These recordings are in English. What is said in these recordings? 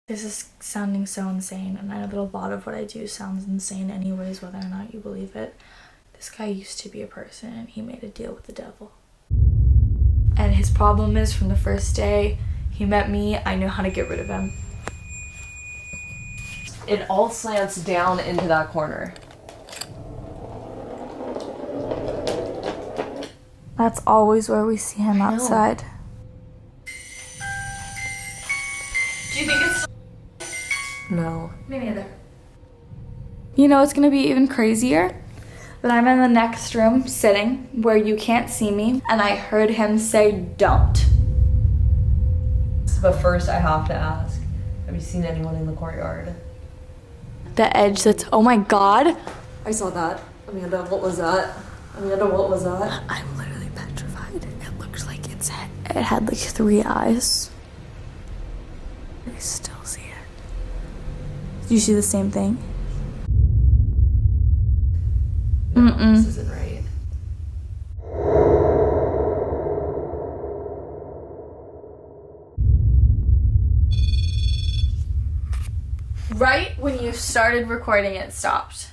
This is sounding so insane, and I know that a lot of what I do sounds insane anyways, whether or not you believe it. This guy used to be a person, and he made a deal with the devil. And his problem is, from the first day he met me, I knew how to get rid of him. It all slants down into that corner. That's always where we see him outside. Do you think it's... No. Me neither. You know what's gonna be even crazier? That I'm in the next room sitting where you can't see me, and I heard him say, "Don't." But first I have to ask, have you seen anyone in the courtyard? The edge that's, oh my God. I saw that. Amanda, what was that? Amanda, what was that? I'm literally petrified. It looks like it had like 3 eyes. I still see it. Do you see the same thing? No, this isn't right. Right when you started recording, it stopped.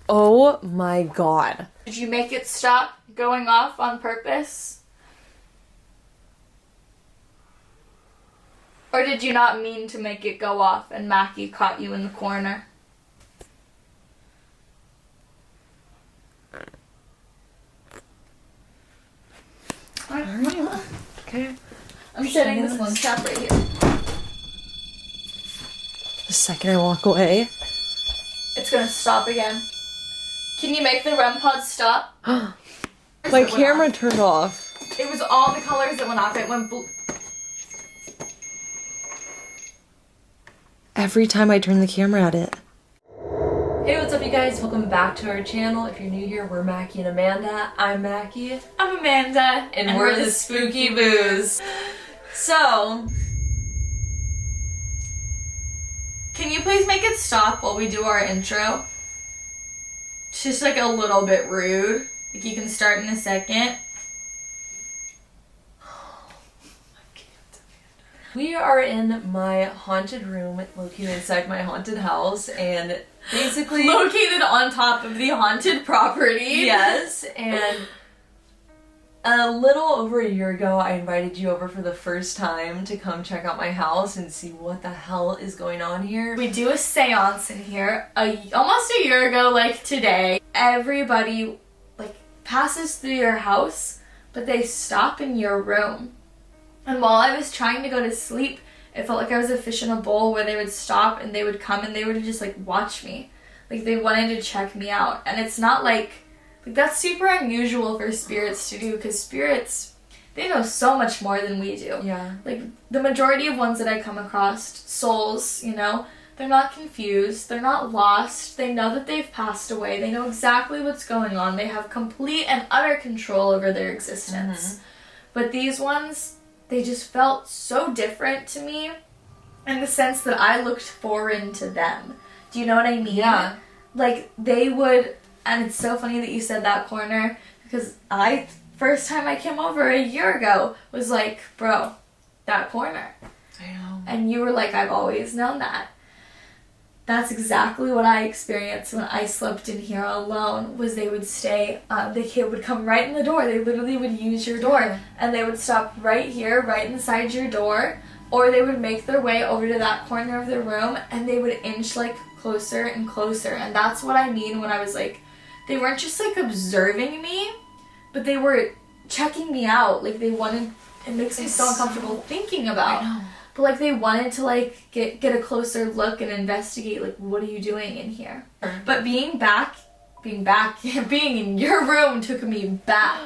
Oh my God. Did you make it stop going off on purpose? Or did you not mean to make it go off and Mackie caught you in the corner? Alright. Okay. I'm setting this one trap right here. The second I walk away. It's gonna stop again. Can you make the REM pod stop? My camera turned off. It was all the colors that went off. It went blue. Every time I turn the camera at it. Hey, what's up you guys? Welcome back to our channel. If you're new here, we're Mackie and Amanda. I'm Mackie. I'm Amanda. And we're the Spooky Boos. So, can you please make it stop while we do our intro? It's just like a little bit rude. Like you can start in a second. we are in my haunted room located inside my haunted house, and basically located on top of the haunted property. Yes, and a little over a year ago, I invited you over for the first time to come check out my house and see what the hell is going on here. We do a seance in here almost a year ago, like today. Everybody like passes through your house, but they stop in your room. And while I was trying to go to sleep, it felt like I was a fish in a bowl where they would stop and they would come and they would just like watch me. Like they wanted to check me out. And it's not like that's super unusual for spirits to do, because spirits, they know so much more than we do. Yeah. Like the majority of ones that I come across, souls, you know, they're not confused, they're not lost, they know that they've passed away, they know exactly what's going on, they have complete and utter control over their existence. Mm-hmm. But these ones, they just felt so different to me in the sense that I looked foreign to them. Do you know what I mean? Yeah. Like they would, and it's so funny that you said that corner, because first time I came over a year ago was like, bro, that corner. I know. And you were like, I've always known that. That's exactly what I experienced when I slept in here alone, was they would stay, the kid would come right in the door. They literally would use your door. Yeah. And they would stop right here, right inside your door. Or they would make their way over to that corner of the room and they would inch like closer and closer. And that's what I mean when I was like, they weren't just like observing me, but they were checking me out. Like they wanted, it makes me so uncomfortable thinking about. I know. But like they wanted to like get a closer look and investigate, like, what are you doing in here? But being in your room took me back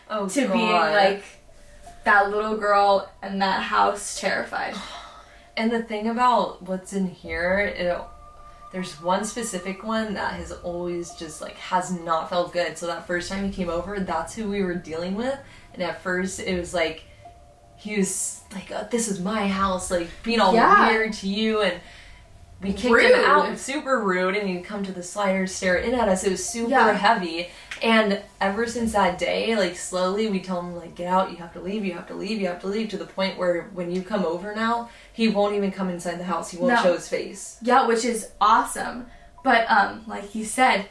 to God. being like that little girl in that house terrified. And the thing about what's in here, there's one specific one that has always just like has not felt good. So that first time he came over, that's who we were dealing with. And at first it was like, he was like, oh, this is my house, like being all weird to you, and we kicked him out, super rude, and he'd come to the sliders, stare in at us. It was super heavy, And ever since that day, like slowly we tell him like, get out, you have to leave, you have to leave, you have to leave, to the point where when you come over now, he won't even come inside the house. He won't show his face. Yeah, which is awesome. But like you said,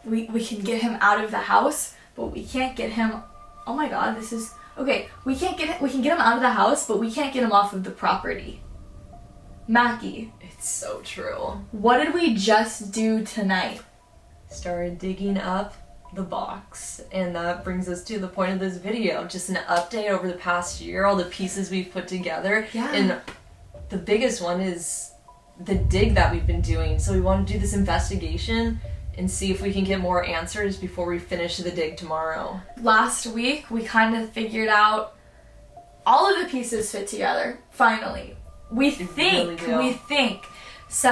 we can get him out of the house, but we can't get him. Oh my God, this is okay. We can get him out of the house, but we can't get him off of the property. Mackie, It's so true. what did we just do tonight? Started digging up the box, and that brings us to the point of this video. Just an update over the past year, all the pieces we've put together. Yeah. And the biggest one is the dig that we've been doing. So we want to do this investigation and see if we can get more answers before we finish the dig tomorrow. Last week, we kind of figured out all of the pieces fit together, finally. We think. So,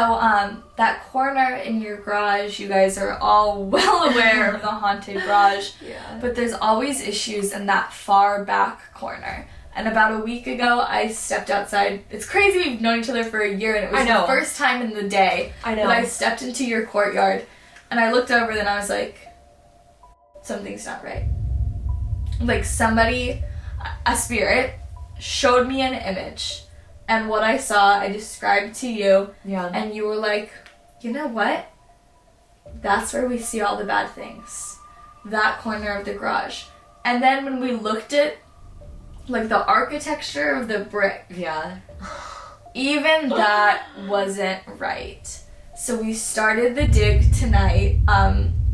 that corner in your garage, you guys are all well aware of the haunted garage. Yeah. But there's always issues in that far back corner. And about a week ago, I stepped outside. It's crazy, we've known each other for a year, and it was the first time in the day that I stepped into your courtyard. And I looked over, then I was like, something's not right. Like somebody, a spirit, showed me an image. And what I saw, I described to you. Yeah. And you were like, you know what? That's where we see all the bad things. That corner of the garage. And then when we looked at, like, the architecture of the brick. Yeah. Even that wasn't right. So we started the dig tonight.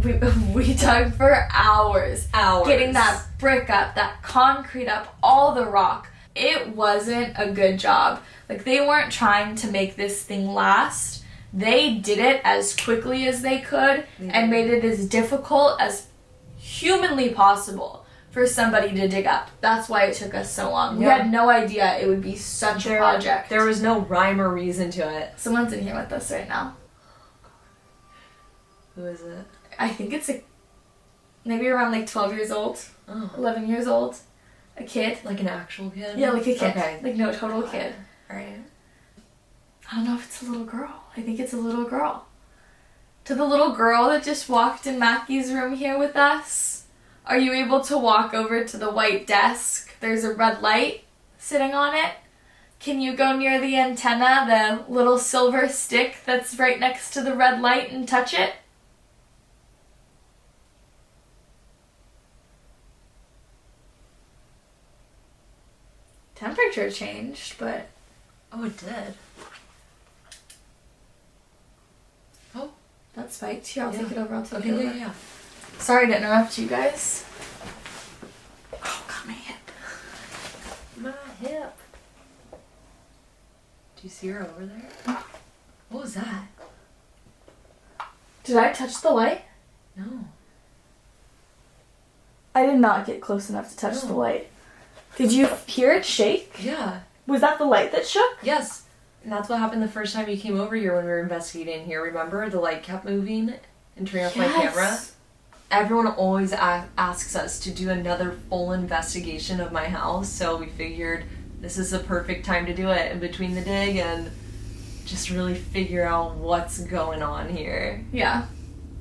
We dug for hours. Getting that brick up, that concrete up, all the rock. It wasn't a good job. Like, they weren't trying to make this thing last. They did it as quickly as they could and made it as difficult as humanly possible for somebody to dig up. That's why it took us so long. We had no idea it would be such a project. There was no rhyme or reason to it. Someone's in here with us right now. Who is it? I think it's maybe around like 12 years old, 11 years old. A kid. Like an actual kid? Yeah, like a kid. Okay. Like, no, total kid. Alright. I don't know if it's a little girl. I think it's a little girl. To the little girl that just walked in Mackie's room here with us, are you able to walk over to the white desk? There's a red light sitting on it. Can you go near the antenna, the little silver stick that's right next to the red light, and touch it? Temperature changed, but... Oh, it did. Oh. That spiked. Here, I'll take it over. I'll take it over. Yeah. Sorry to interrupt you guys. Oh, God, my hip. My hip. Do you see her over there? What was that? Did I touch the light? No. I did not get close enough to touch the light. Did you hear it shake? Yeah. Was that the light that shook? Yes. And that's what happened the first time you came over here when we were investigating here. Remember? The light kept moving and turning off my camera. Everyone always asks us to do another full investigation of my house, so we figured this is the perfect time to do it in between the dig and just really figure out what's going on here. Yeah.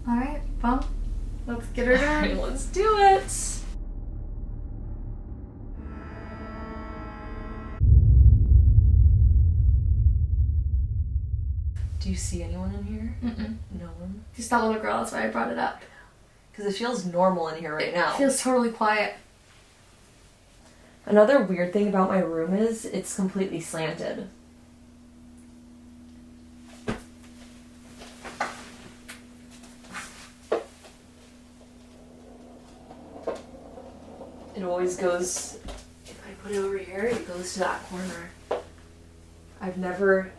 Alright, well, let's get her done. Alright, let's do it. Do you see anyone in here? Mm-mm. No one? Just that little girl, that's why I brought it up. Because it feels normal in here right now. It feels totally quiet. Another weird thing about my room is it's completely slanted. It always goes, if I put it over here, it goes to that corner. I've never...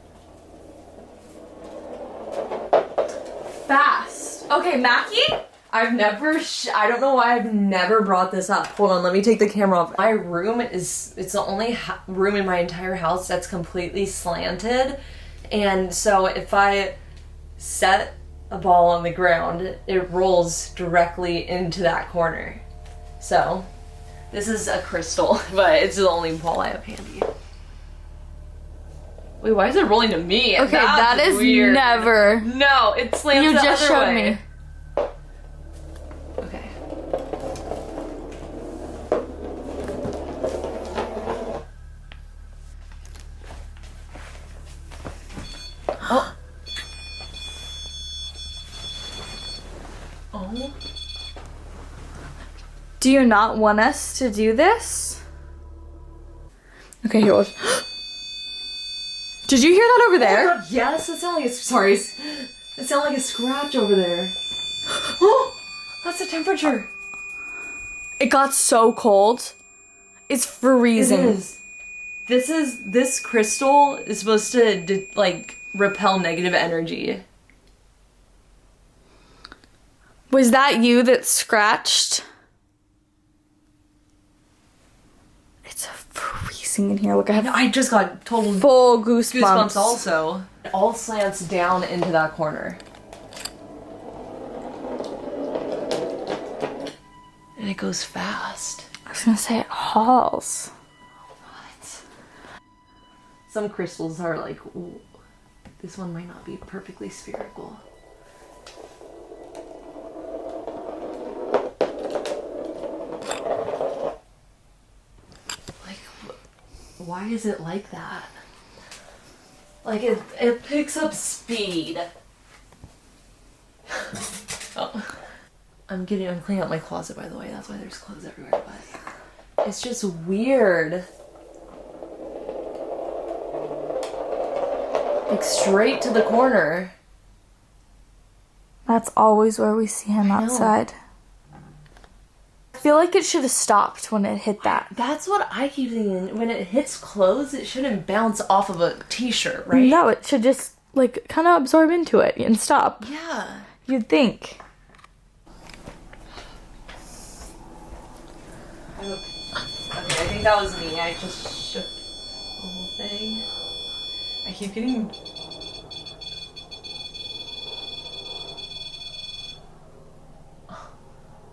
Fast. Okay, Mackie? I've never, I don't know why I've never brought this up. Hold on, let me take the camera off. My room it's the only room in my entire house that's completely slanted. And so if I set a ball on the ground, it rolls directly into that corner. So, this is a crystal, but it's the only ball I have handy. Wait, why is it rolling to me? Okay, That's that is weird. never. No, it slants You the just other showed way. me. Okay. Do you not want us to do this? Okay, here it was. Did you hear that over there? Oh, yes, it sounded like sorry. It sounded like a scratch over there. Oh, that's the temperature. It got so cold. It's freezing. It is. This crystal is supposed to like repel negative energy. Was that you that scratched? It's freezing in here. Look, I just got total full goosebumps. Goosebumps also. It all slants down into that corner. And it goes fast. I was gonna say it hauls. What? Some crystals are like, ooh, this one might not be perfectly spherical. Like, why is it like that? Like it picks up speed. Oh. I'm cleaning out my closet, by the way. That's why there's clothes everywhere, but it's just weird. Like straight to the corner. That's always where we see him outside. I feel like it should have stopped when it hit that. That's what I keep thinking. When it hits clothes, it shouldn't bounce off of a t-shirt, right? No, it should just like kind of absorb into it and stop. Yeah. You'd think. Okay, I think that was me. I just shook the whole thing. I keep getting...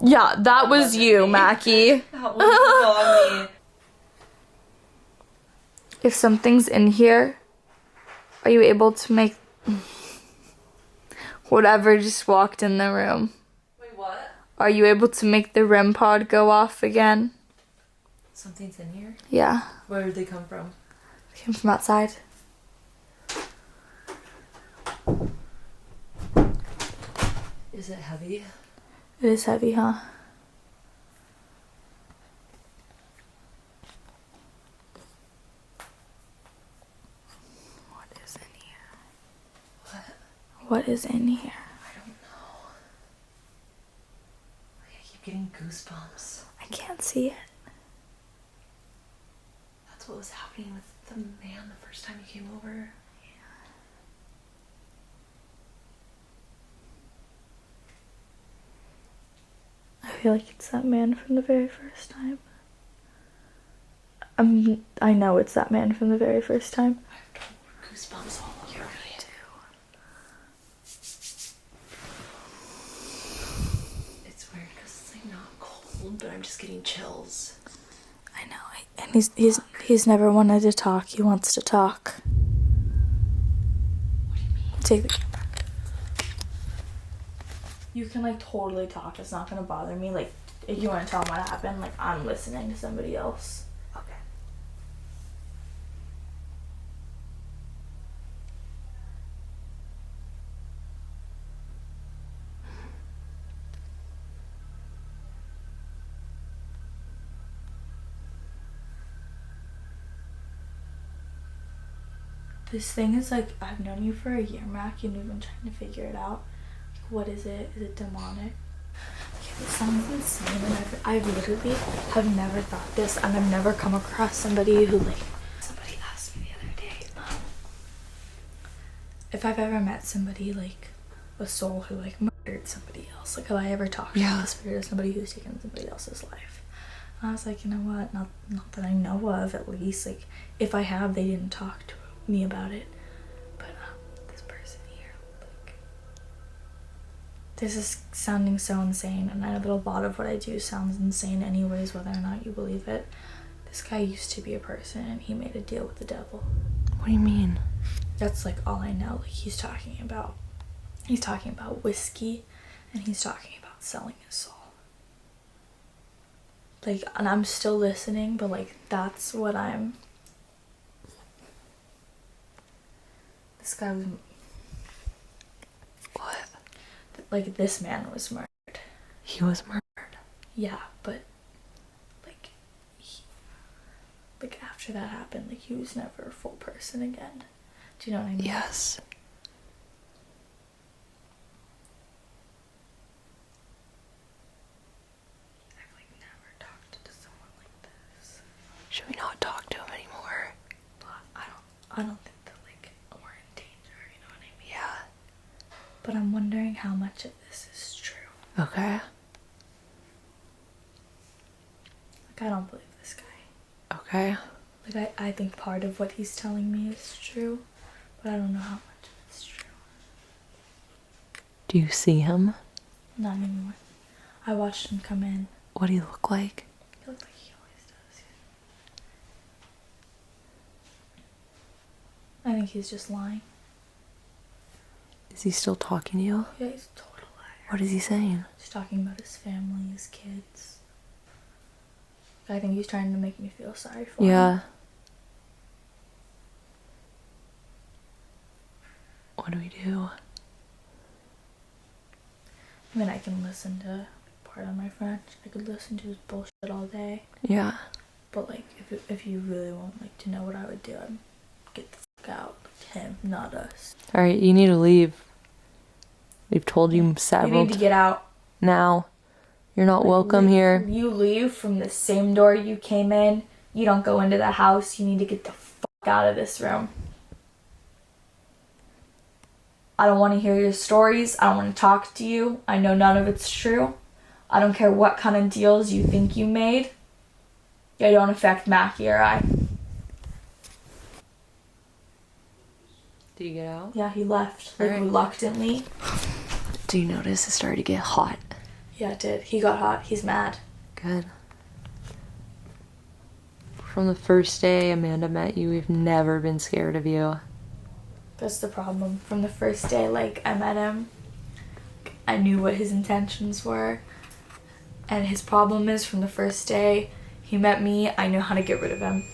Yeah, that was you, Mackie. That was on me. If something's in here, are you able to make whatever just walked in the room? Wait, what? Are you able to make the REM pod go off again? Something's in here? Yeah. Where did they come from? Came from outside. Is it heavy? It is heavy, huh? What is in here? What? What is in here? I don't know. I keep getting goosebumps. I can't see it. That's what was happening with the man the first time he came over. I feel like it's that man from the very first time. I know it's that man from the very first time. I have total goosebumps all over me. It's weird because it's like not cold, but I'm just getting chills. I know, and he's never wanted to talk. He wants to talk. What do you mean? Take the camera. You can like totally talk. It's not gonna bother me. Like if you want to tell him what happened, like I'm listening to somebody else. Okay. This thing is like, I've known you for a year, Mac, and we've been trying to figure it out. What is it? Is it demonic? Okay, this sounds insane, and I've literally have never thought this, and I've never come across somebody who like, somebody asked me the other day, if I've ever met somebody like a soul who like murdered somebody else, like have I ever talked to the spirit of somebody who's taken somebody else's life? And I was like, you know what, not that I know of, at least, like if I have, they didn't talk to me about it, but this person here, like, this is sounding so insane, and I know that a lot of what I do sounds insane anyways, whether or not you believe it. This guy used to be a person, and he made a deal with the devil. What do you mean? That's like all I know. Like he's talking about whiskey, and he's talking about selling his soul. Like, and I'm still listening, but like that's what I'm. This guy was. What? Like, this man was murdered. He was murdered. Yeah, but like after that happened, like he was never a full person again. Do you know what I mean? Yes. I've like never talked to someone like this. Should we not talk to him anymore? But I don't think that like we're in danger, you know what I mean? Yeah. But I'm wondering how much of this is true. Okay. Like I don't believe this guy. Okay. Like I think part of what he's telling me is true, but I don't know how much of it's true. Do you see him? Not anymore. I watched him come in. What do you look like? He looked like he always does. I think he's just lying. Is he still talking to you? Yeah, he's a total liar. What is he saying? He's talking about his family, his kids. I think he's trying to make me feel sorry for him. Yeah. What do we do? I mean, I can listen to, pardon my French, I could listen to his bullshit all day. Yeah. But like, if you really want like to know what I would do, I'd get the fuck out. Like him, not us. Alright, you need to leave. We've told you several You need to get out. now. You're not welcome here. You leave from the same door you came in. You don't go into the house. You need to get the fuck out of this room. I don't want to hear your stories. I don't want to talk to you. I know none of it's true. I don't care what kind of deals you think you made. They don't affect Mackie or I. Do you get out? Yeah, he left, like, Alright. reluctantly. Do you notice it started to get hot? Yeah, it did. He got hot. He's mad. Good. From the first day Amanda met you, we've never been scared of you. That's the problem. From the first day, like, I met him, I knew what his intentions were. And his problem is, from the first day he met me, I knew how to get rid of him.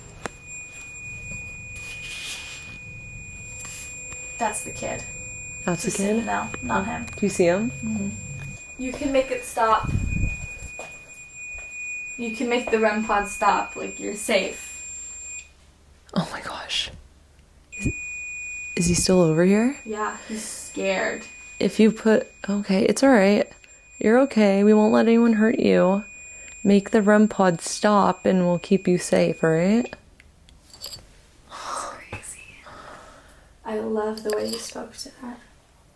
That's the kid. That's the Just saying kid? No, not him. Do you see him? You can make it stop. You can make the REM pod stop. Like, you're safe. Oh my gosh. Is he still over here? Yeah, he's scared. If you put... Okay, it's alright. You're okay. We won't let anyone hurt you. Make the REM pod stop and we'll keep you safe, alright? Crazy. I love the way you spoke to that.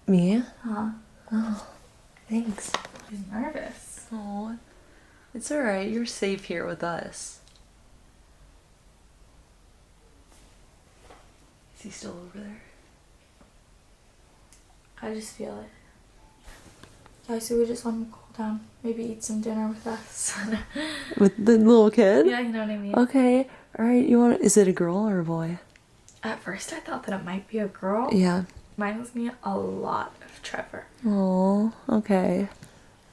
Me? Huh? Oh, thanks. He's nervous. Oh, it's alright. You're safe here with us. Is he still over there? I just feel it. Yeah, so we just want him to cool down. Maybe eat some dinner with us. With the little kid? Yeah, you know what I mean. Okay. Alright, you want... Is it a girl or a boy? At first I thought that it might be a girl. Yeah. Reminds me a lot of Trevor. Oh, okay.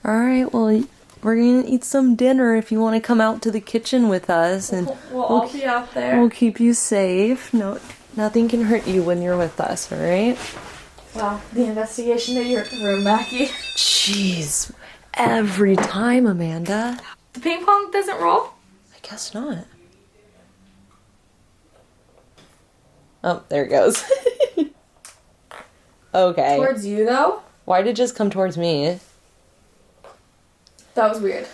Alright, well, we're gonna eat some dinner if you want to come out to the kitchen with us. And We'll all be out there. we'll keep you safe. No, nothing can hurt you when you're with us, alright? Wow, the investigation at your room, Mackie. Jeez. Every time, Amanda. The ping pong doesn't roll? I guess not. Oh, there it goes. Okay. Towards you, though? Why did it just come towards me? That was weird.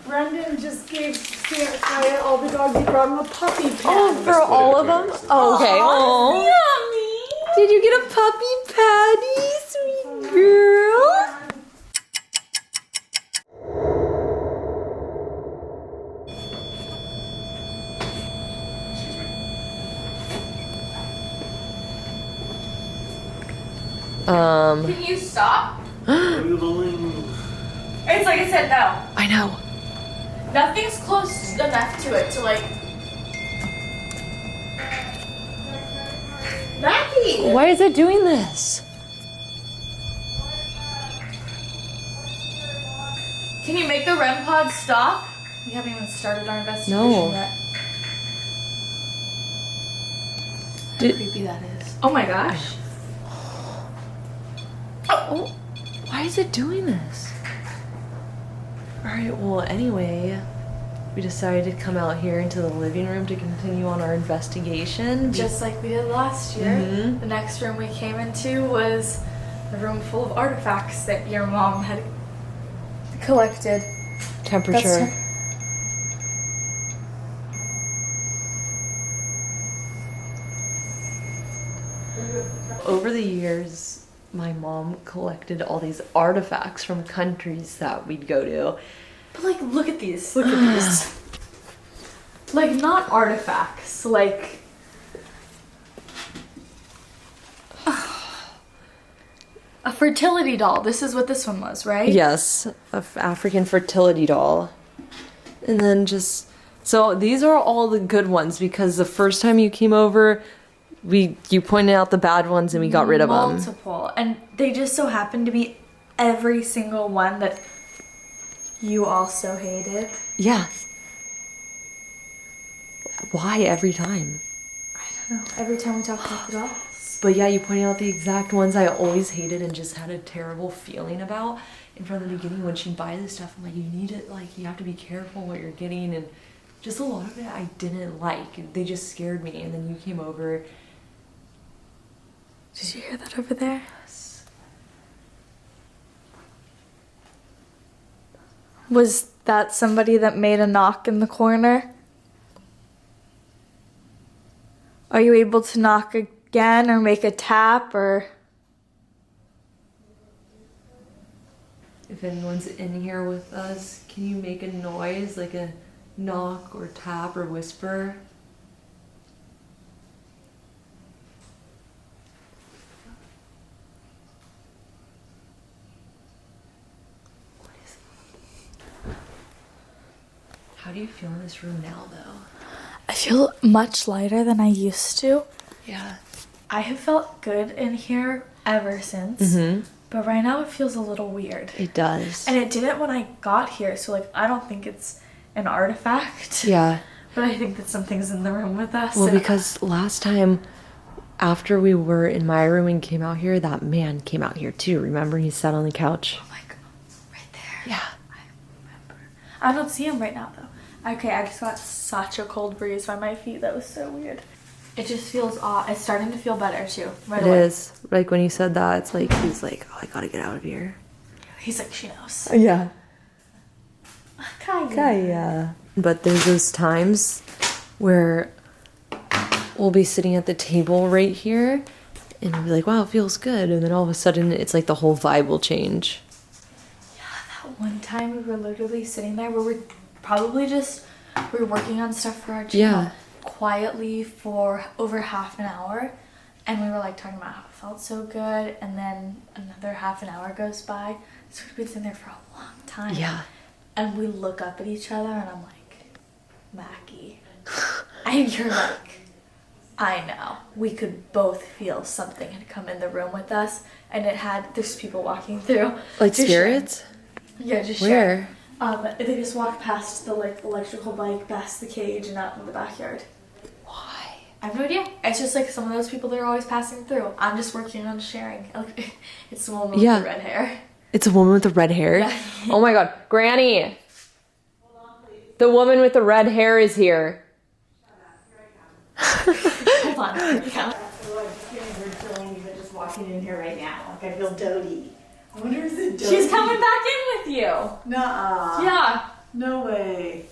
Brendan just gave Saya all the dogs. He brought him a puppy pad. Oh, for all of them? Oh, okay. Oh. Yummy! Did you get a puppy patty, sweet girl? Can you stop? It's like I said, no. I know. Nothing's close enough to it to like... Mackie! Why is it doing this? Can you make the REM pod stop? We haven't even started our investigation No. yet. Did- How creepy that is. Oh my gosh. Oh, why is it doing this? Alright, well, anyway, we decided to come out here into the living room to continue on our investigation. Just like we did last year. Mm-hmm. The next room we came into was a room full of artifacts that your mom had collected. Temperature. Over the years, my mom collected all these artifacts from countries that we'd go to. But like, look at these. Look at these. Like, not artifacts. Like, a fertility doll. This is what this one was, right? Yes, an African fertility doll. And then so these are all the good ones because the first time you came over, you pointed out the bad ones and we got rid of them. Multiple. And they just so happened to be every single one that you also hated. Yeah. Why every time? I don't know. Every time we talk about the dolls. But yeah, you pointed out the exact ones I always hated and just had a terrible feeling about. And from the beginning, when she'd buy this stuff, I'm like, you need it, like, you have to be careful what you're getting. And just a lot of it I didn't like. They just scared me. And then you came over. Did you hear that over there? Yes. Was that somebody that made a knock in the corner? Are you able to knock again or make a tap or? If anyone's in here with us, can you make a noise, like a knock or tap or whisper? How do you feel in this room now, though? I feel much lighter than I used to. Yeah. I have felt good in here ever since. Mm-hmm. But right now it feels a little weird. It does. And it didn't when I got here, so like I don't think it's an artifact. Yeah. But I think that something's in the room with us. Well, because last time after we were in my room and came out here, that man came out here too. Remember? He sat on the couch. Oh my god. Right there. Yeah. I remember. I don't see him right now though. Okay, I just got such a cold breeze by my feet. That was so weird. It just feels odd. It's starting to feel better too. Right away. It is. Like when you said that, it's like he's like, oh, I gotta get out of here. He's like, she knows. Yeah. Kaya. Kaya. But there's those times where we'll be sitting at the table right here and we'll be like, wow, it feels good. And then all of a sudden it's like the whole vibe will change. Yeah, that one time we were literally sitting there where we were working on stuff for our channel. Yeah. Quietly for over half an hour, and we were like talking about how it felt so good, and then another half an hour goes by, so we've been sitting there for a long time. Yeah. And we look up at each other and I'm like, Mackie. And you're like, I know. We could both feel something had come in the room with us, and there's people walking through. Like Just spirits? sharing. Yeah, just Where? sharing. They just walked past the like electrical bike, past the cage, and out in the backyard. Why? I have no idea. It's just like some of those people that are always passing through. I'm just working on sharing. It's the woman with the red hair. It's a woman with the red hair? Yeah. Oh my god. Granny! Hold on, please. The woman with the red hair is here. Hold on. Here we go. I'm just getting a weird feeling even just walking in here right now. Like I feel doty. I wonder if it's doty. She's coming back in with you. Nuh-uh. Yeah. No way.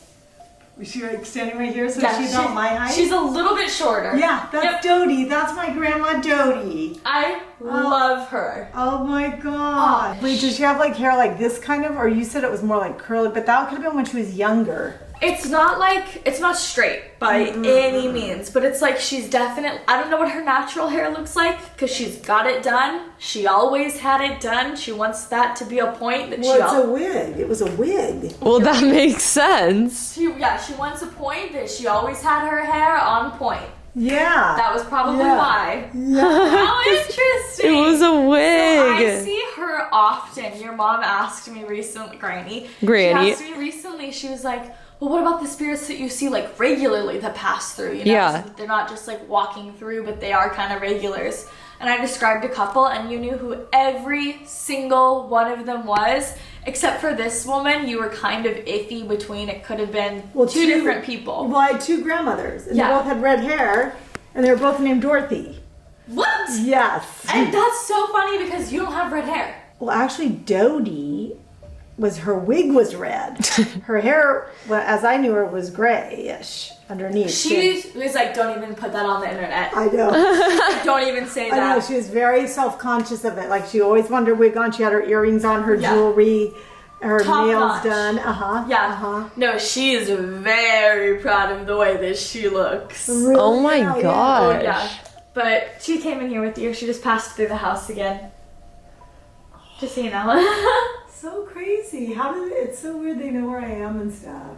Was she like standing right here so Yeah, she's not my height? She's a little bit shorter. Yeah, that's Dodie. That's my grandma Dodie. I love her. Oh my god. Wait, does she have like hair like this kind of? Or you said it was more like curly, but that could have been when she was younger. It's not straight by any means, but it's like she's definitely, I don't know what her natural hair looks like because she's got it done. She always had it done. She wants that to be a point that Well, it's a wig. It was a wig. Well, that makes sense. she wants a point that she always had her hair on point. Yeah. That was probably Yeah. why. Yeah. How interesting. It was a wig. So I see her often. Your mom asked me recently, Granny. Granny. She asked me recently, she was like, well, what about the spirits that you see like regularly that pass through? You know, Yeah. so they're not just like walking through, but they are kind of regulars. and I described a couple, and you knew who every single one of them was, except for this woman. You were kind of iffy between, it could have been two different people. Well, I had two grandmothers, and Yeah. they both had red hair, and they were both named Dorothy. What? Yes. And that's so funny because you don't have red hair. Well, actually, Dodie her wig was red. Her hair, well, as I knew her, was grayish underneath. She was like, don't even put that on the internet. I know. Don't even say I that. know, she was very self-conscious of it. Like, she always wanted her wig on. She had her earrings on, her jewelry, her Top nails notch. done. Yeah. No, she is very proud of the way that she looks. Really? Oh my Yeah, gosh. Oh, yeah. But she came in here with you. She just passed through the house again. Just so you know. So crazy. It's so weird they know where I am and stuff.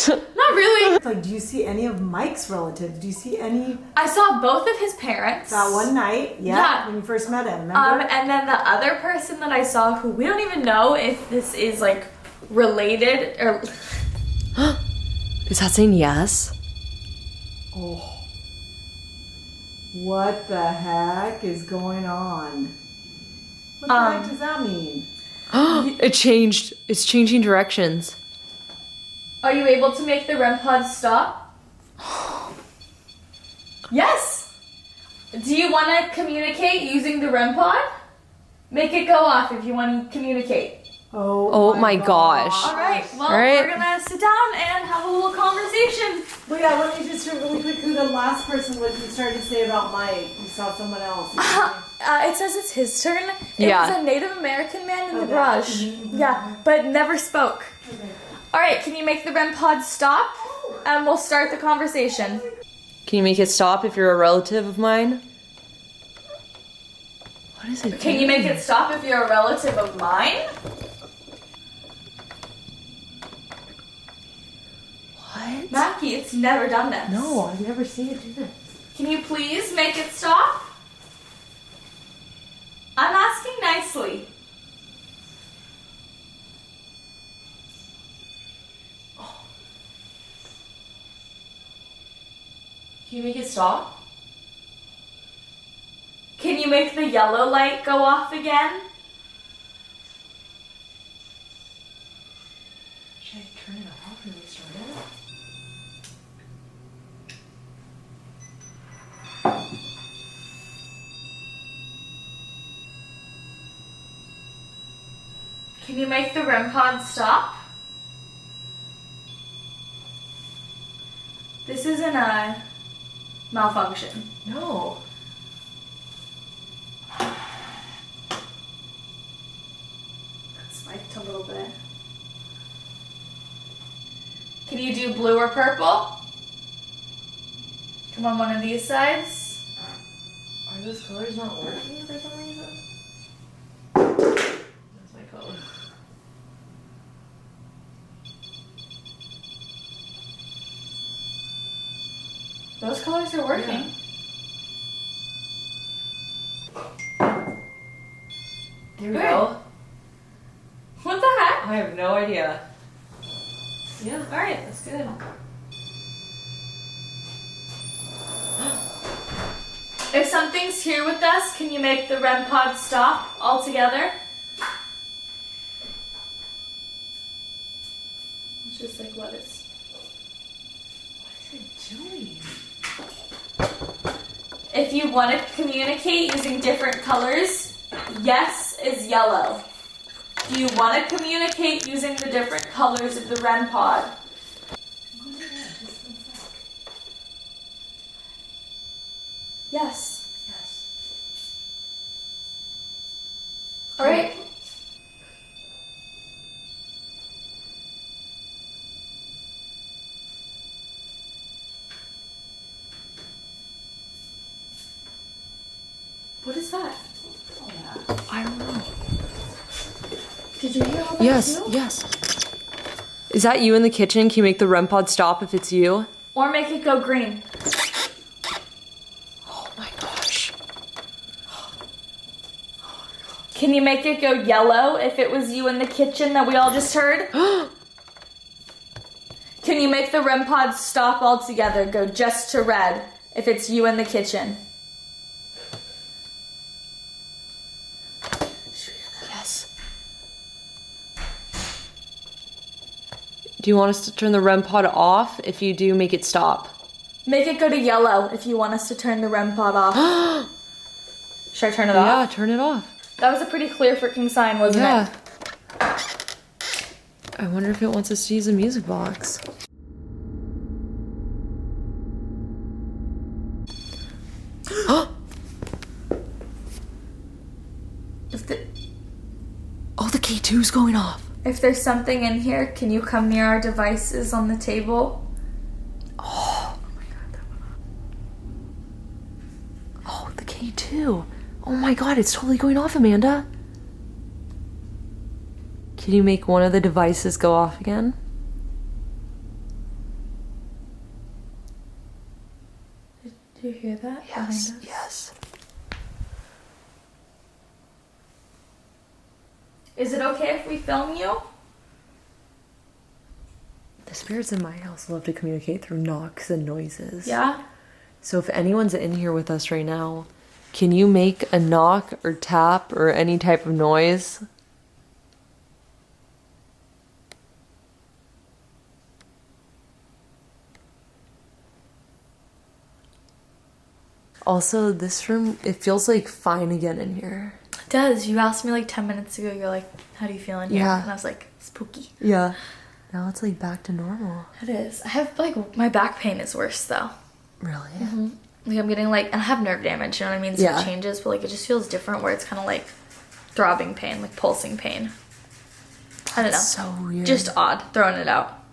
Not really. It's like, do you see any of Mike's relatives? Do you see any I saw both of his parents. that one night? Yeah. When you first met him, remember? And then the other person that I saw, who we don't even know if this is like related or. Is that saying yes? Oh. What the heck is going on? What the heck does that mean? It changed. It's changing directions. Are you able to make the REM pod stop? Yes. Do you want to communicate using the REM pod? Make it go off if you want to communicate. Oh my gosh. All right. Well, All right. we're gonna sit down and have a little conversation. Well, yeah, let me just hear really quick who the last person was you started to say about Mike. You saw someone else. It says it's his turn. It Yeah. was a Native American man in the Okay. garage. Yeah, but never spoke. Okay. All right, can you make the REM pod stop? And we'll start the conversation. Can you make it stop if you're a relative of mine? What is it? Can you make it stop if you're a relative of mine? What? Mackie, it's never done this. No, I've never seen it do this. Can you please make it stop? I'm asking nicely. Can you make it stop? Can you make the yellow light go off again? Should I turn it off and restart it? Can you make the REM pod stop? This isn't a malfunction. No. That spiked a little bit. Can you do blue or purple? Come on one of these sides. Are those colors not working for some reason? That's my color. Those colors are working. There we Good. go. What the heck? I have no idea. Yeah, alright, that's good. If something's here with us, can you make the REM pod stop altogether? It's just like what it's. What is it doing? If you want to communicate using different colors, yes is yellow. Do you want to communicate using the different colors of the REM pod? Yes. Yes. All right. What is that? I don't know. Did you hear all that Yes, too? yes. Is that you in the kitchen? Can you make the REM pod stop if it's you? Or make it go green. Oh my gosh. Can you make it go yellow if it was you in the kitchen that we all just heard? Can you make the REM pod stop altogether, go just to red if it's you in the kitchen? Do you want us to turn the REM pod off? If you do, make it stop. Make it go to yellow if you want us to turn the REM pod off. Should I turn it off? Yeah, turn it off. That was a pretty clear freaking sign, wasn't it? I wonder if it wants us to use a music box. Oh, the K2's going off. If there's something in here, can you come near our devices on the table? Oh my god. Oh, the K2. Oh my god, it's totally going off, Amanda. Can you make one of the devices go off again? Did you hear that? Yes, yes. Is it okay if we film you? The spirits in my house love to communicate through knocks and noises. Yeah? So if anyone's in here with us right now, can you make a knock or tap or any type of noise? Also, this room, it feels like fine again in here. It does. You asked me like 10 minutes ago, you're like, how do you feel in here? Yeah. And I was like, spooky. Yeah. Now it's like back to normal. It is. I have like, my back pain is worse though. Really? Mm-hmm. Like I'm getting like, and I have nerve damage, you know what I mean? So Yeah. it changes, but like it just feels different where it's kind of like throbbing pain, like pulsing pain. I don't know. So weird. Just odd, throwing it out.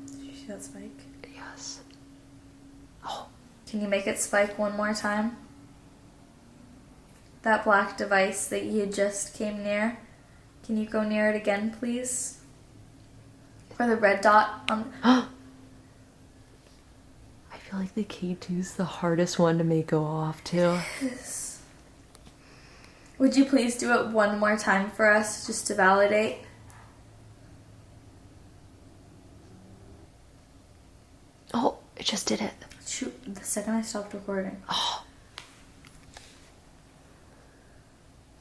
Did you see that spike? Yes. Can you make it spike one more time? That black device that you just came near. Can you go near it again, please? Or the red dot on... I feel like the K2's the hardest one to make go off too. Yes. Would you please do it one more time for us, just to validate? Oh, it just did it. Shoot, the second I stopped recording. Oh.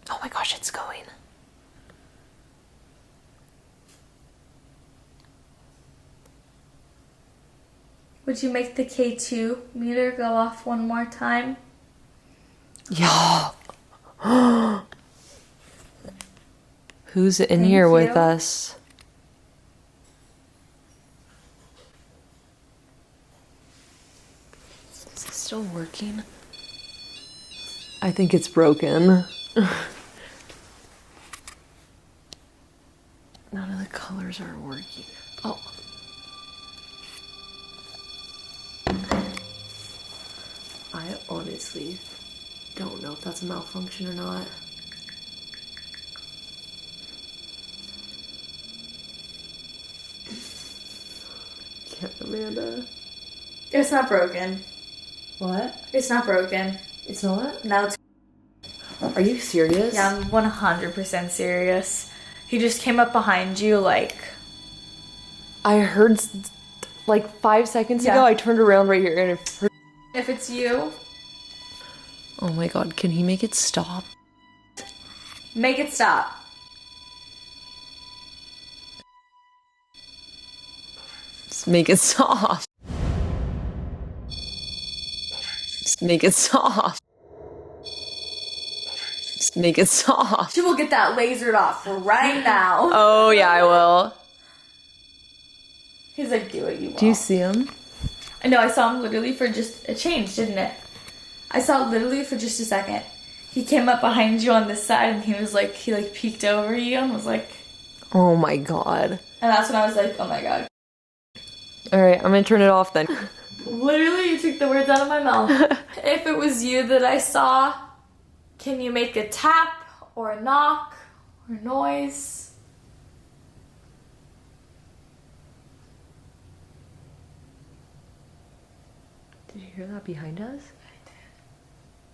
Oh my gosh, it's going. Would you make the K2 meter go off one more time? Yeah. Who's in Thank here with you. us? Is it still working? I think it's broken. None of the colors are working. Oh. I honestly don't know if that's a malfunction or not. Can't, Amanda. It's not broken. What? It's not broken. It's not? No, it's... Are you serious? Yeah, I'm 100% serious. He just came up behind you like... I heard like 5 seconds ago, Yeah. I turned around right here and it heard. If it's you, Oh my god, can he make it stop? make it stop. Just make it stop. Just make it stop. Just make it stop. She will get that lasered off right now. Oh yeah, I will. He's like, do what you want. Do you see him? I know, I saw him literally for just... It changed, didn't it? I saw it literally for just a second. He came up behind you on this side and he was like... He like peeked over you and was like... Oh my god. And that's when I was like, oh my god. Alright, I'm gonna turn it off then. Literally, you took the words out of my mouth. If it was you that I saw, can you make a tap or a knock or noise? Did you hear that behind us?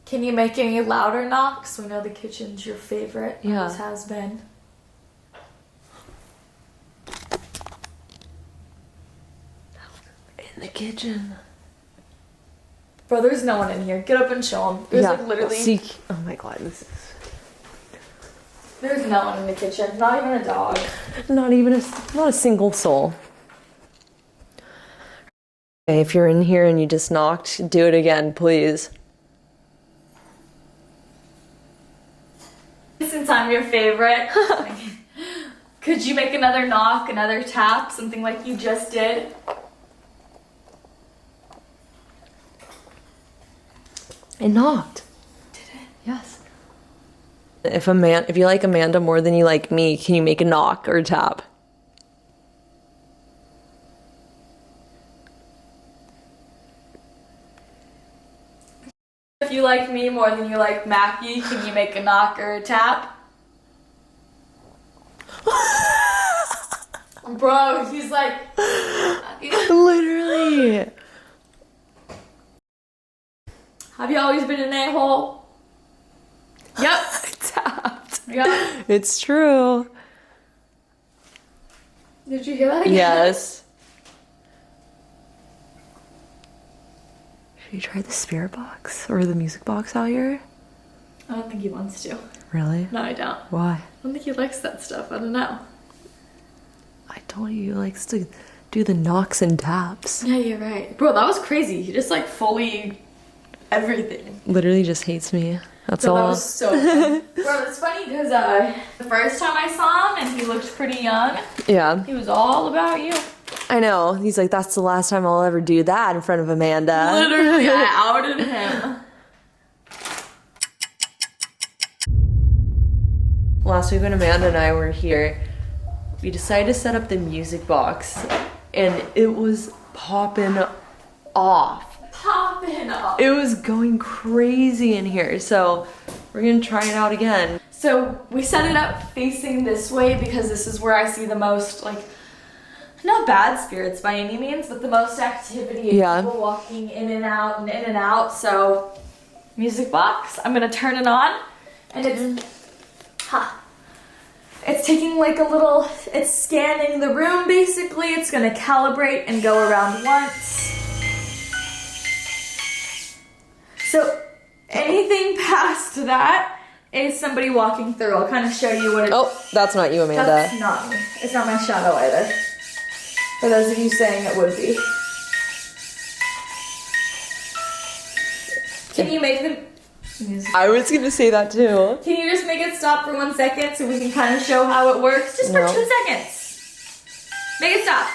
Can you make any louder knocks? We know the kitchen's your favorite. Yeah. Always has been. In the kitchen. Bro, there's no one in here. Get up and show him. There's like literally... See, oh my god, this is... There's no one in the kitchen, not even a dog. Not a single soul. Okay, if you're in here and you just knocked, do it again, please. Since I'm your favorite, could you make another knock, another tap, something like you just did? It knocked. Did it? Yes. If you like Amanda more than you like me, can you make a knock or a tap? If you like me more than you like Mackie, can you make a knock or a tap? Bro, he's like... Literally. Have you always been an a-hole? Yep. Tapped. Yep. It's true. Did you hear that again? Yes. Should you try the spirit box or the music box out here? I don't think he wants to. Really? No, I don't. Why? I don't think he likes that stuff. I don't know. I told you he likes to do the knocks and taps. Yeah, you're right. Bro, that was crazy. He just like fully everything. Literally just hates me. That's So all. that was so fun. Bro, it's funny because the first time I saw him and he looked pretty young, Yeah. he was all about you. I know. He's like, that's the last time I'll ever do that in front of Amanda. Literally, I outed him. Last week when Amanda and I were here, we decided to set up the music box and it was popping off. Popping up. It was going crazy in here, so we're gonna try it out again. So we set it up facing this way because this is where I see the most, like, not bad spirits by any means, but the most activity of Yeah. people walking in and out and in and out. So music box, I'm gonna turn it on and it's taking like a little, it's scanning the room basically. It's gonna calibrate and go around once. So anything past that is somebody walking through. I'll kind of show you what it is. Oh, that's not you, Amanda. That's not me. It's not my shadow either. For those of you saying it would be. Can you make the music? I was gonna say that too. Can you just make it stop for 1 second so we can kind of show how it works? Just for No. 2 seconds. Make it stop.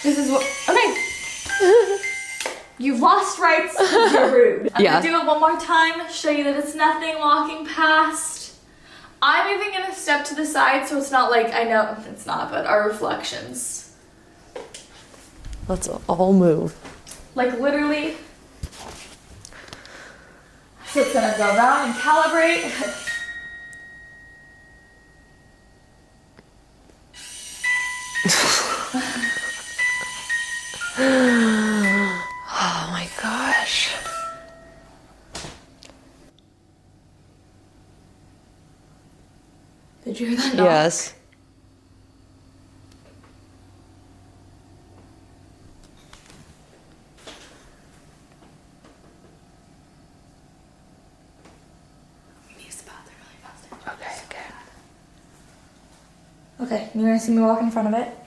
This is what. Okay. You've lost rights. You're rude. I'm Yeah. gonna do it one more time. Show you that it's nothing walking past. I'm even gonna step to the side so it's not like, I know it's not, but our reflections. Let's all move. Like literally. So it's gonna go around and calibrate. Oh my gosh. Did you hear that knock? Yes. Use the bathroom really fast. Okay. Okay, you're gonna see me walk in front of it.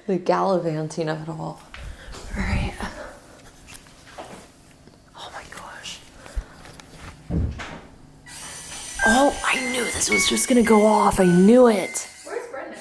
The gallivanting of it all. Alright. Oh my gosh. Oh, I knew this was just gonna go off. I knew it. Where's Brendan?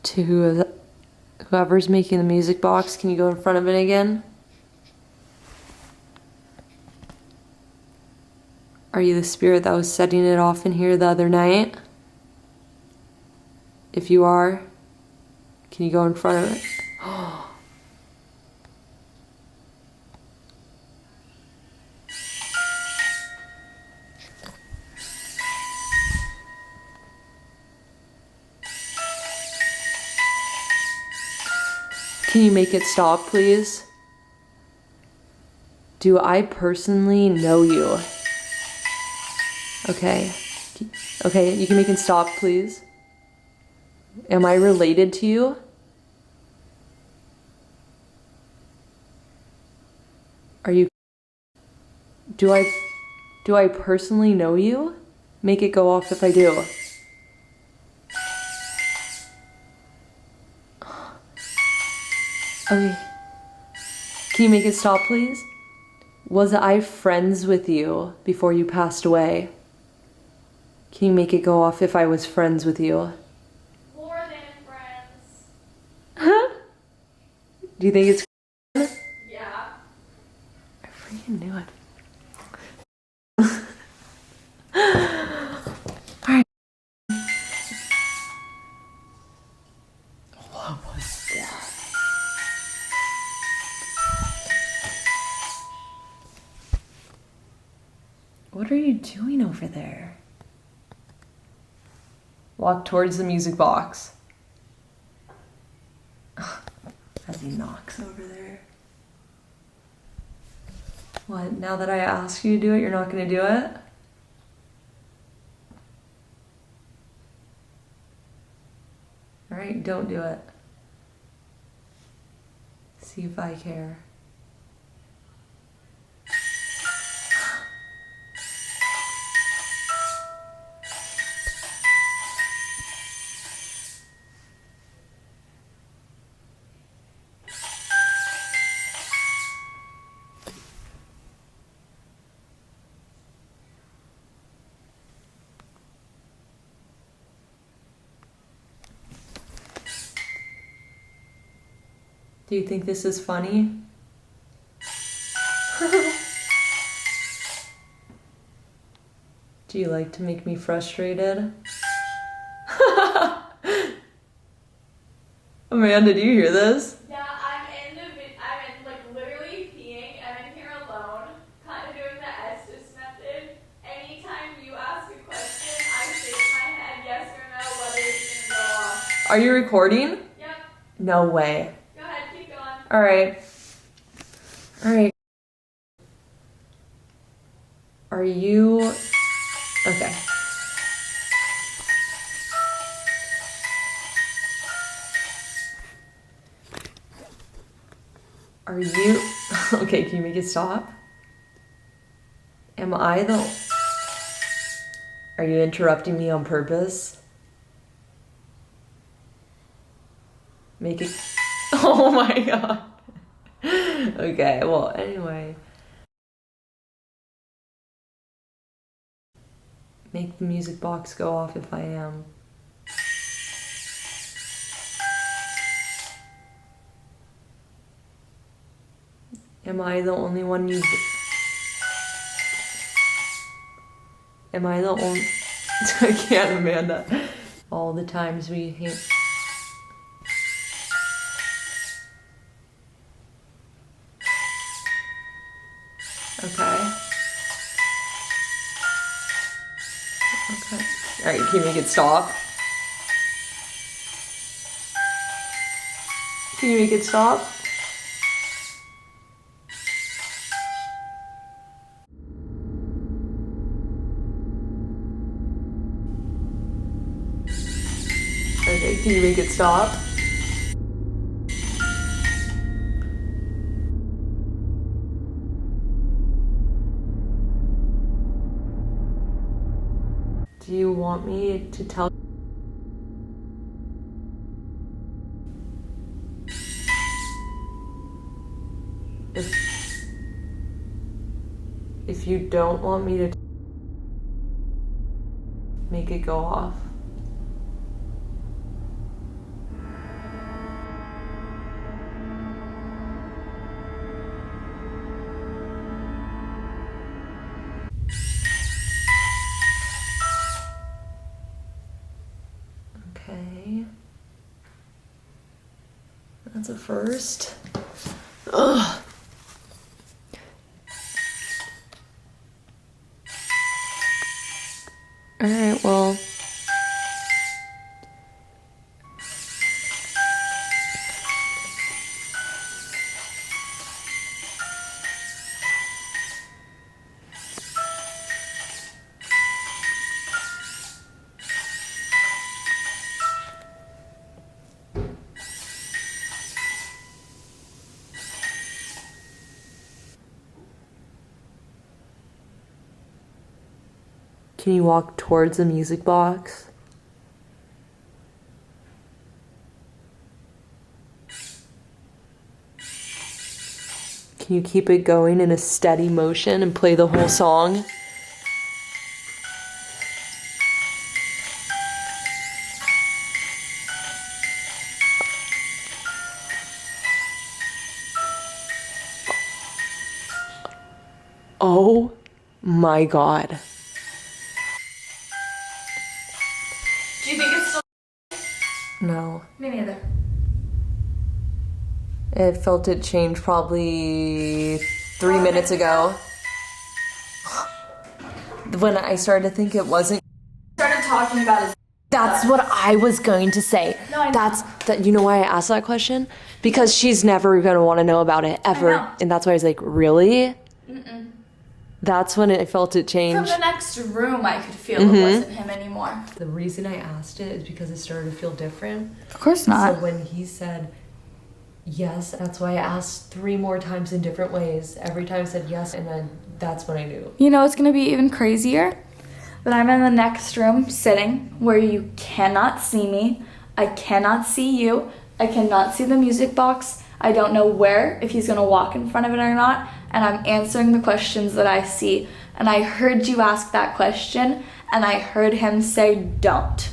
To whoever's making the music box, can you go in front of it again? Are you the spirit that was setting it off in here the other night? If you are, can you go in front of it? Can you make it stop, please? Do I personally know you? Okay. Okay, you can make it stop, please. Am I related to you? Are you... Do I personally know you? Make it go off if I do. Okay. Can you make it stop, please? Was I friends with you before you passed away? Can you make it go off if I was friends with you? More than friends. Do you think it's... Yeah. I freaking knew it. Alright. What was that? What are you doing over there? Walk towards the music box. As he knocks over there. What, now that I ask you to do it, you're not gonna do it? Alright, don't do it. See if I care. Do you think this is funny? Do you like to make me frustrated? Amanda, do you hear this? Yeah, I'm in like literally peeing. I'm in here alone, kind of doing the Estes method. Anytime you ask a question, I say in my head yes or no whether it's gonna go off. Are you recording? Yep. No way. Go ahead, keep going. Alright. Alright. Are you... Okay. Are you... Okay, can you make it stop? Am I the... Are you interrupting me on purpose? Make it... Oh my god. Okay, well, anyway. Make the music box go off if I am. Am I the only one you... Am I the only... I can't, Amanda. All the times we hate... Okay. Okay. Alright, can you make it stop? Can you make it stop? Okay, can you make it stop? Do you want me to tell... If you don't want me to make it go off? Okay. That's a first. Ugh. Alright, well. Can you walk towards the music box? Can you keep it going in a steady motion and play the whole song? Oh my God. Do you think it's still? No. Me neither. I felt it change probably 3 minutes ago. When I started to think it wasn't. Started talking about his. That's what I was going to say. No, I know. You know why I asked that question? Because she's never going to want to know about it, ever. I know. And that's why I was like, really? That's when I felt it change. From the next room, I could feel it wasn't him anymore. The reason I asked it is because it started to feel different. Of course So when he said yes, that's why I asked 3 more times in different ways. Every time I said yes, and then that's when I knew. You know, it's gonna be even crazier. That I'm in the next room sitting where you cannot see me. I cannot see you. I cannot see the music box. I don't know where, if he's gonna walk in front of it or not. And I'm answering the questions that I see. And I heard you ask that question, and I heard him say, don't.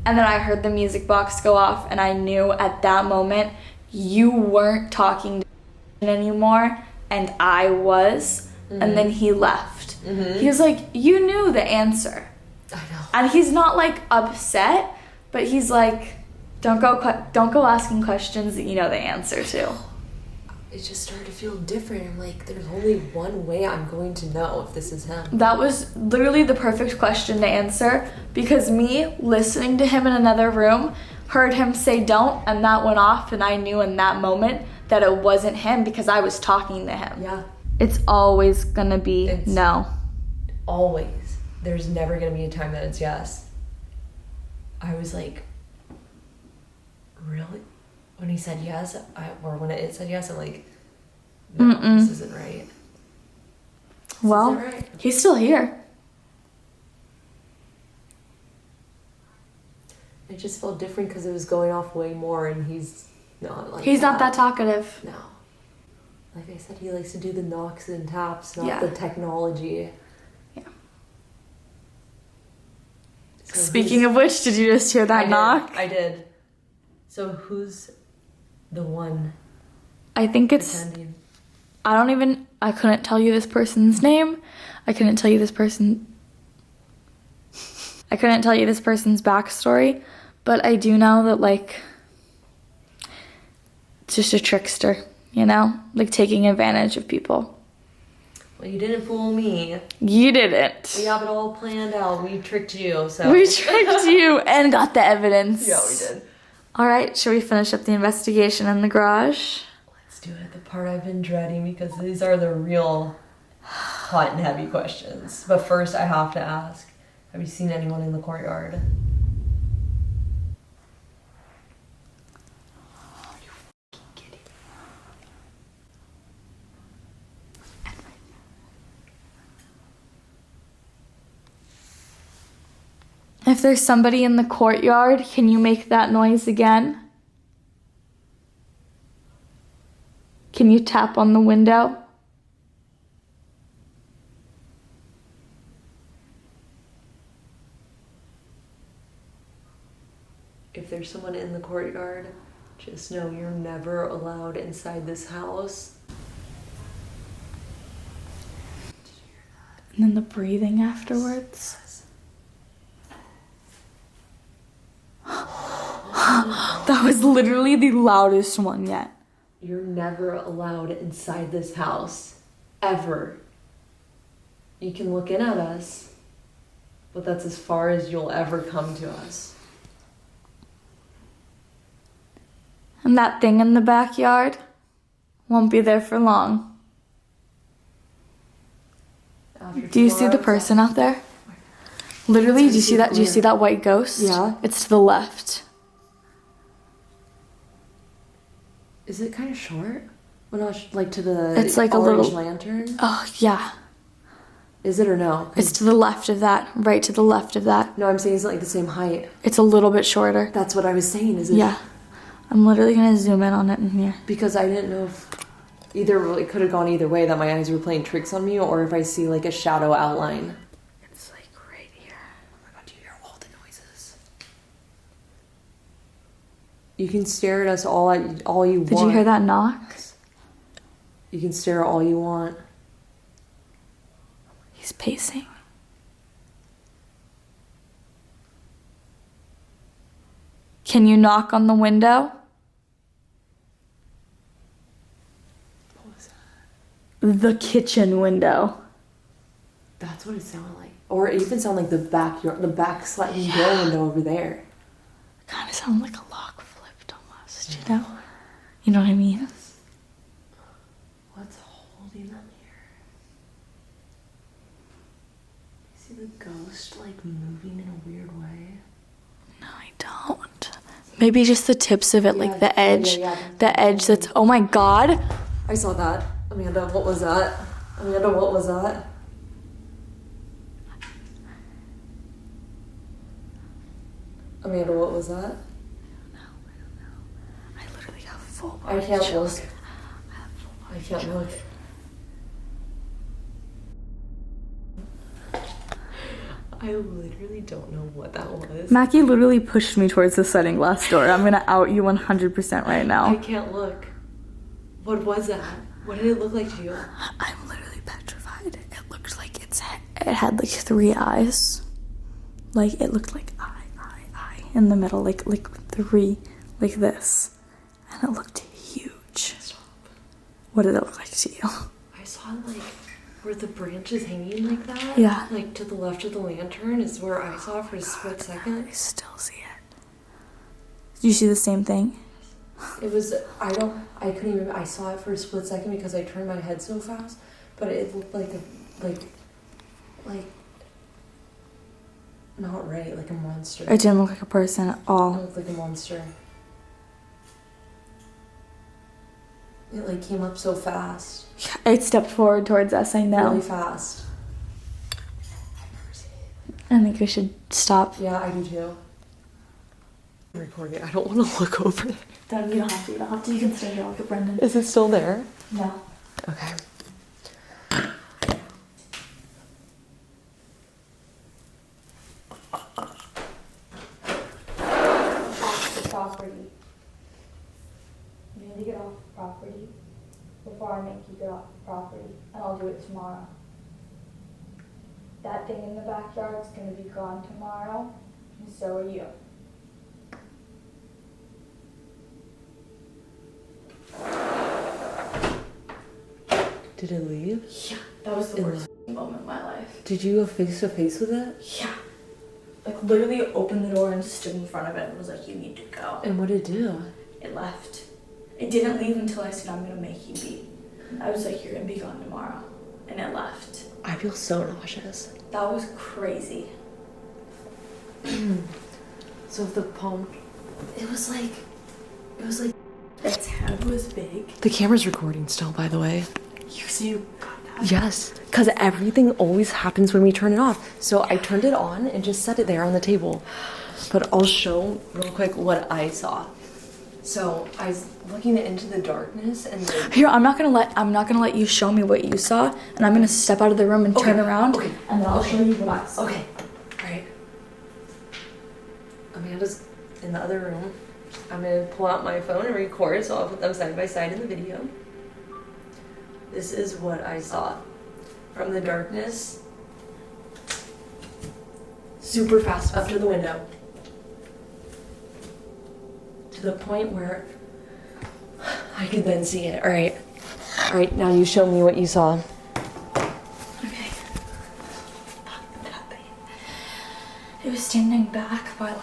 And then I heard the music box go off, and I knew at that moment you weren't talking to anymore, and I was. And then he left. He was like, you knew the answer. I know. And he's not like upset, but he's like, don't go asking questions that you know the answer to. It just started to feel different. I'm like, there's only one way I'm going to know if this is him. That was literally the perfect question to answer, because me listening to him in another room heard him say don't, and that went off, and I knew in that moment that it wasn't him because I was talking to him. Yeah. It's always gonna be no. Always. There's never going to be a time that it's yes. I was like, really? When he said yes, or when it said yes, I'm like, no, this isn't right. Well, isn't right. he's still here. It just felt different because it was going off way more, and he's not like He's not that talkative. No. Like I said, he likes to do the knocks and taps, not Yeah. the technology. Yeah. So Speaking of which, did you just hear that knock? I did. So who's the one I think it's, pretending? I couldn't tell you this person's name. I couldn't tell you this person's backstory, but I do know that, like, it's just a trickster, you know? Like, taking advantage of people. Well, you didn't fool me. You didn't. We have it all planned out. We tricked you, so. We tricked you and got the evidence. Yeah, we did. All right, should we finish up the investigation in the garage? Let's do it. The part I've been dreading, because these are the real hot and heavy questions. But first, I have to ask, have you seen anyone in the courtyard? If there's somebody in the courtyard, can you make that noise again? Can you tap on the window? If there's someone in the courtyard, just know you're never allowed inside this house. And then the breathing afterwards. That was literally the loudest one yet. You're never allowed inside this house. Ever. You can look in at us, but that's as far as you'll ever come to us. And that thing in the backyard won't be there for long. Do you see the person out there? Literally, do you see that? Do you see that white ghost? Yeah. It's to the left. Is it kind of short? Well, not like to the It's like a orange little lantern. Oh, yeah. Is it or no? It's to the left of that, right to the left of that. No, I'm saying it's like the same height. It's a little bit shorter. That's what I was saying, is it? Yeah. I'm literally gonna zoom in on it in here. Because I didn't know if either it could have gone either way, that my eyes were playing tricks on me, or if I see like a shadow outline. It's like right here. Oh my god, do you hear all the noises? You can stare at us all you want. Did you hear that knock? You can stare all you want. He's pacing. Can you knock on the window? What was that? The kitchen window. That's what it sounded like. Or it even sounded like the back sliding door window over there. Kind of sounds like a lock flipped almost, you know? You know what I mean? What's holding them here? You see the ghost like moving in a weird way? No, I don't. Maybe just the tips of it, like the edge. The edge that's, oh my god. I saw that. Amanda, what was that? Amanda, what was that? Amanda, what was that? I literally have full I can't look. I can't look. I literally don't know what that was. Mackie literally pushed me towards the sliding glass door. I'm gonna out you 100% right I now. can't look. What was that? What did it look like to you? I'm literally petrified. It looked like it had like 3 eyes. Like it looked like eye in the middle, like 3, like this. And it looked huge. Stop. What did it look like to you? I saw like where the branch is hanging like that. Yeah. Like to the left of the lantern is where I saw it for a split second. I still see it. Did you see the same thing? It was, I couldn't even, I saw it for a split second because I turned my head so fast, but it looked like not right, like a monster. It didn't look like a person at It all. looked like a monster. It like came up so fast. It stepped forward towards us, I know. Really fast. I think we should stop. Yeah, I do too. I'm recording. I don't want to look over there. Then you don't have to. You don't have to. You can stay here. Look at Brendan. Is it still there? No. Okay. Off the property. You need to get off the property before I make you get off the property, and I'll do it tomorrow. That thing in the backyard is going to be gone tomorrow, and so are you. Did it leave? Yeah, that was the worst moment in my life. Did you go face to face with it? Yeah. Like literally opened the door and stood in front of it and was like, you need to go. And what did it do? It left. It didn't leave until I said, I'm gonna make you leave. I was like, you're gonna be gone tomorrow. And it left. I feel so nauseous. That was crazy. So if the palm... It was like... Its head was big. The camera's recording still, by the way. You got that? Yes, because everything always happens when we turn it off. So I turned it on and just set it there on the table. But I'll show real quick what I saw. So I was looking into the darkness and then... Here, I'm not gonna let you show me what you saw, and I'm gonna step out of the room and turn around, and then I'll show you what I saw. Okay, alright. Amanda's in the other room. I'm gonna pull out my phone and record, so I'll put them side by side in the video. This is what I saw. From the darkness, super fast up to the window. To the point where I could then see it. Alright. Alright, now you show me what you saw. Okay. It was standing back by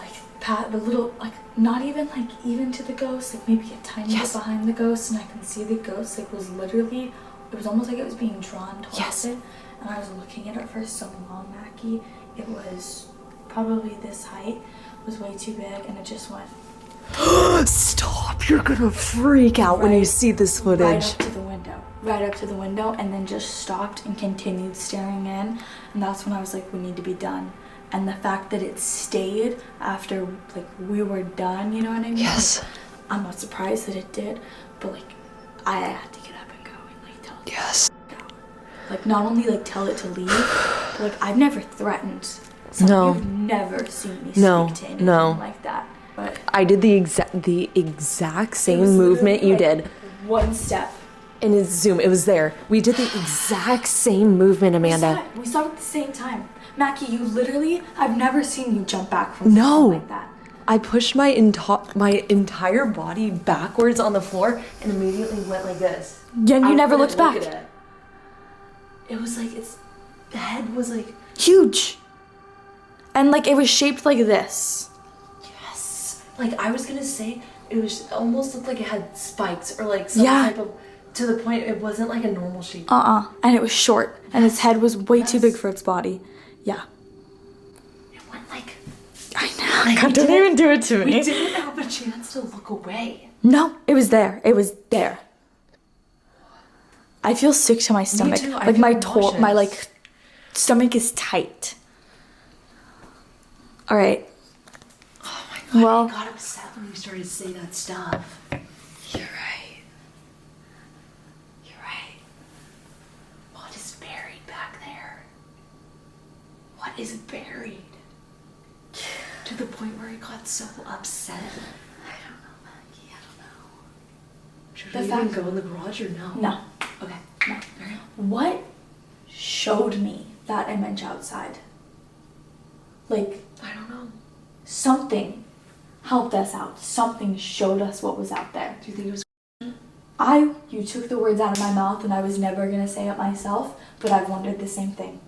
the little, not even even to the ghost, maybe a tiny bit behind the ghost, and I can see the ghost, was literally, it was almost like it was being drawn towards it, and I was looking at it for so long, Mackie. It was probably this height, it was way too big, and it just went. Stop! You're gonna freak out when you see this footage. Right up to the window. right up to the window and then just stopped and continued staring in. And that's when I was like, we need to be done. And the fact that it stayed after like we were done, you know what I mean? Yes. Like, I'm not surprised that it did, but like I had to get up and go and like tell it. Yes. Like not only like tell it to leave, but like I've never threatened someone. No. You've never seen me No, speak to anything no. like that. But I did the exact it same was movement you literally, like, did. One step. In his Zoom, it was there. We did the exact same movement, Amanda. We saw it at the same time. Mackie, you literally, I've never seen you jump back from No. something like that. I pushed my entire body backwards on the floor and immediately went like this. Yeah, and you I never couldn't looked back. look at it. It was like the head was like Huge. And like it was shaped like this. yes. Like I was gonna say it was almost looked like it had spikes or like some Yeah. type of to the point it wasn't like a normal shape. And it was short. And its head was way too big for its body. Yeah. It went like I know. Like, God, don't even do it to we me. didn't have a chance to look away. No, it was there. It was there. I feel sick to my stomach. too. I Like feel my nauseous. my like stomach is tight. All right. Oh my god, Well- I got upset when you started to say that stuff. You're right. You're right. What is buried back there? What is buried? To the point where I got so upset. I don't know, Mackie. I don't know. Should The we fact- even go in the garage or no? No. Okay. No. All right. What showed me that image outside? Like I don't know. something helped us out. Something showed us what was out there. Do you think it was? You took the words out of my mouth and I was never gonna say it myself, but I've wondered the same thing.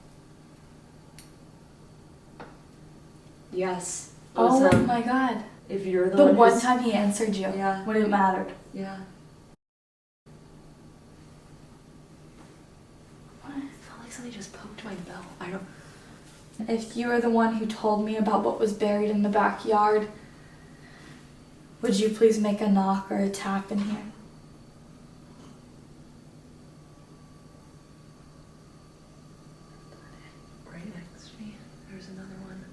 Yes. It Oh was, my god. If you're the, The one one who's- time he answered you. Yeah. When it mattered. Yeah. What? It felt like somebody just poked my bell. I don't. If you were the one who told me about what was buried in the backyard, would you please make a knock or a tap in here? Right next to me, there's another one.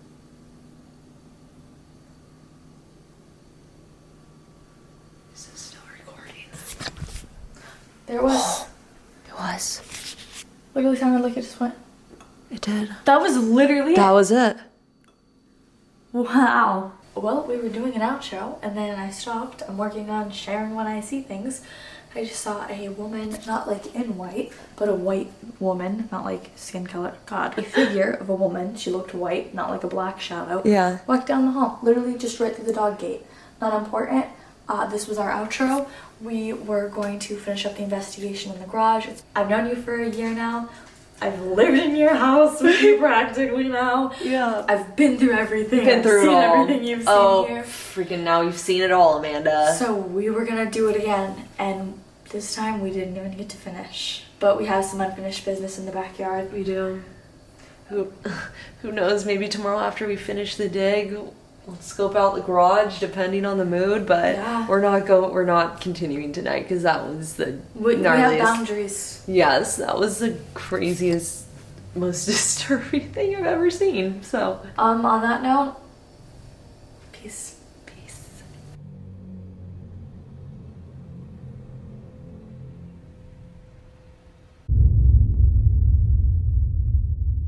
Is this still recording? There was. It was. Look at the camera, look, it just went. It did. That was literally That was it. Wow. Well, we were doing an outro and then I stopped. I'm working on sharing when I see things. I just saw a woman, not like in white, but a white woman, not like skin color. God. A figure of a woman. She looked white, not like a black shadow. Yeah. Walked down the hall, literally just right through the dog gate. Not important. This was our outro. We were going to finish up the investigation in the garage. I've known you for a year now. I've lived in your house with you practically now. Yeah. I've been through everything. Been through I've seen it all. everything you've seen Oh, here. freaking now you've seen it all, Amanda. So we were gonna do it again, and this time we didn't even get to finish. But we have some unfinished business in the backyard. We do. Who knows? Maybe tomorrow after we finish the dig, we'll scope out the garage depending on the mood. But Yeah. we're not continuing tonight because that was the We have gnarliest. boundaries. Yes, that was the craziest, most disturbing thing I've ever seen. So On that note, peace.